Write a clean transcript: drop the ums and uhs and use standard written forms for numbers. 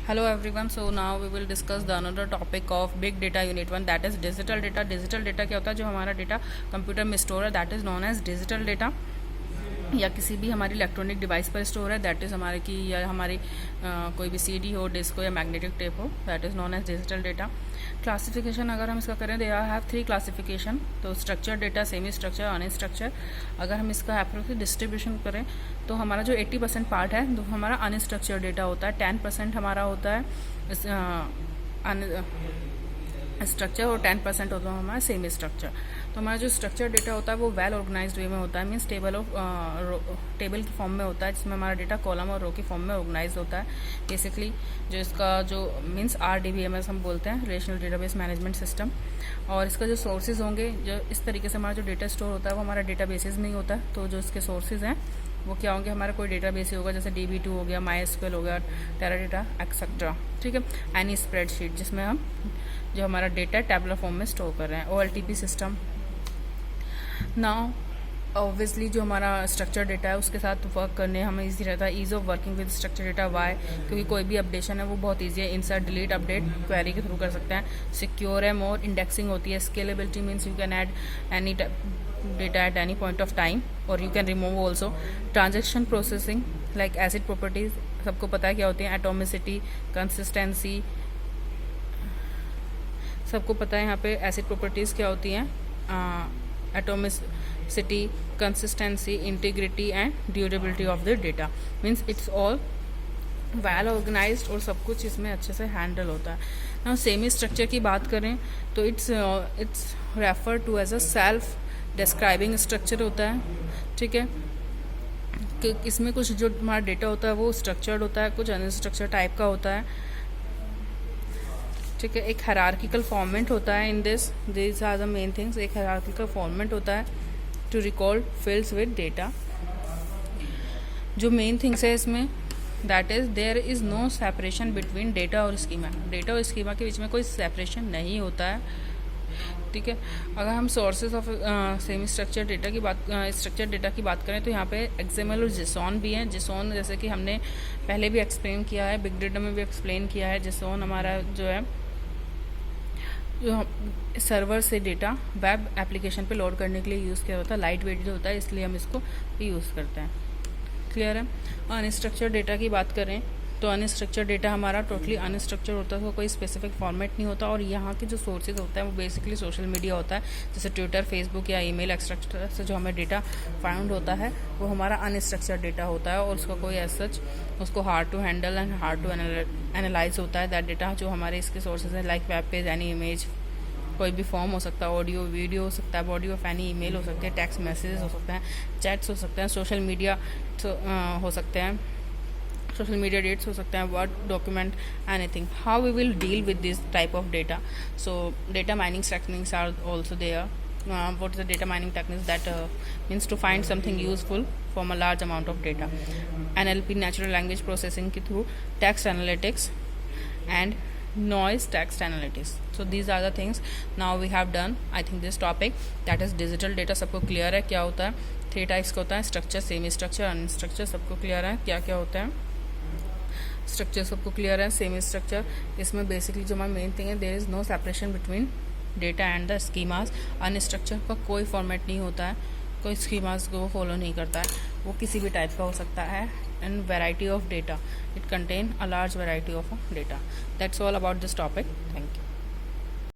Hello everyone. So now we will discuss the another topic of big data unit 1, that is digital data. Digital data क्या होता है? जो हमारा data computer में store है, that is known as digital data, या किसी भी हमारी इलेक्ट्रॉनिक डिवाइस पर स्टोर है, दैट इज़ हमारे की, या हमारी कोई भी सीडी हो, डिस्क हो या मैग्नेटिक टेप हो, that is known as digital data. Classification अगर हम इसका करें, दे हैव 3 क्लासिफिकेशन. तो structure data, semi structure, unstructure. अगर हम इसका अप्रोक्स डिस्ट्रीब्यूशन करें तो हमारा जो 80% पार्ट है वो हमारा अनस्ट्रक्चर डेटा होता है, 10% हमारा होता है स्ट्रक्चर और 10% होता है हमारा सेमी स्ट्रक्चर. तो हमारा जो स्ट्रक्चर डेटा होता है वो वेल ऑर्गेनाइज्ड वे में होता है, मीन्स टेबल की फॉर्म में होता है, जिसमें हमारा डेटा कॉलम और रो की फॉर्म में ऑर्गेनाइज होता है. बेसिकली जो इसका जो मीन्स RDBMS हम बोलते हैं, रिलेशनल डेटाबेस मैनेजमेंट सिस्टम. और इसका जो सोर्सेज होंगे, जो इस तरीके से हमारा जो डेटा स्टोर होता है वो हमारा डेटा बेसिस में ही होता है. तो जो इसके सोर्सेज हैं वो क्या होंगे, हमारा कोई डेटा बेस होगा, जैसे DB2 हो गया, MySQL हो गया, टेराडाटा एक्सेट्रा. ठीक है. एनी स्प्रेडशीट जिसमें हम जो हमारा डेटा टैबुलर फॉर्म में स्टोर कर रहे हैं, OLTP सिस्टम. नाउ ऑब्वियसली जो हमारा स्ट्रक्चर डेटा है उसके साथ वर्क करने हमें ईजी रहता है. Ease of working with structure data. Why? क्योंकि कोई भी अपडेशन है वो बहुत ईजी है. इंसर्ट, डिलीट, अपडेट क्वेरी के थ्रू कर सकते हैं. सिक्योर है, मोर इंडेक्सिंग होती है. Scalability means you can add any data at any point of time or you can remove also. Transaction processing like acid properties, सबको पता है क्या होती है. एटोमिसिटी, कंसिस्टेंसी, सबको पता है यहाँ पे एसिड प्रॉपर्टीज़ क्या होती हैं. Atomicity, consistency, integrity and durability of the data. Means it's all well organised और सब कुछ इसमें अच्छे से हैंडल होता है. ना सेमी स्ट्रक्चर की बात करें तो it's refer to as a self describing structure होता है. ठीक है. कि इसमें कुछ जो हमारा डेटा होता है वो स्ट्रक्चर्ड होता है, कुछ अनस्ट्रक्चर टाइप का होता है. ठीक है. एक हायरार्किकल फॉर्मेट होता है in this are the main things. एक हायरार्किकल फॉर्मेट होता है to record fields with data. जो मेन थिंग्स है इसमें, that is there is no separation between data और स्कीमा. डेटा और स्कीमा के बीच में कोई सेपरेशन नहीं होता है. ठीक है. अगर हम sources of semi structure data की बात, स्ट्रक्चर डेटा की बात करें तो यहाँ पे XML और JSON भी हैं. JSON जैसे कि हमने पहले भी एक्सप्लेन किया है, बिग डेटा में भी एक्सप्लेन किया है. JSON हमारा जो है जो सर्वर से डेटा वेब एप्लीकेशन पे लोड करने के लिए यूज़ किया होता है. लाइट वेट होता है, इसलिए हम इसको यूज़ करते हैं. क्लियर है. अनस्ट्रक्चर डेटा की बात करें तो अनस्ट्रक्चर डेटा हमारा टोटली अनस्ट्रक्चर होता है, तो कोई स्पेसिफिक फॉर्मेट नहीं होता. और यहाँ के जो सोर्सेज होता है वो बेसिकली सोशल मीडिया होता है, जैसे ट्विटर, फेसबुक या ईमेल एक्सट्रक्चर से जो हमें डेटा फाउंड होता है वो हमारा अनस्ट्रक्चर डेटा होता है. और उसका कोई एज सच उसको hard to handle and hard to analyse होता है दैट डेटा. जो हमारे इसके सोर्सेज हैं like web page, any image, कोई भी फॉर्म हो सकता है, ऑडियो वीडियो हो सकता है, बॉडी ऑफ एनी ईमेल हो सकते हैं, टेक्स्ट मैसेजेस हो सकते हैं, चैट्स हो सकते हैं, सोशल मीडिया हो सकते हैं, सोशल मीडिया डेट्स हो सकते हैं, word document, anything. How we will deal with this type of data. So data mining techniques are also there. what is the data mining techniques that means to find something useful from a large amount of data. NLP, natural language processing के through, text analytics and noise text analytics. So these are the things now we have done. I think this topic that is digital data सबको clear है क्या होता है. 3 types का होता है, structure, semi structure, unstructured. सबको क्लियर है क्या क्या होता है. स्ट्रक्चर सबको क्लियर है. सेमी स्ट्रक्चर, इसमें बेसिकली जो हमारा मेन थिंग है, there is no separation between data and the schemas. Unstructured का कोई फॉर्मेट नहीं होता है, कोई स्कीमास को वो फॉलो नहीं करता है. वो किसी भी टाइप का हो सकता है. And variety of data, it contain a large variety of data. That's all about this topic. Thank you.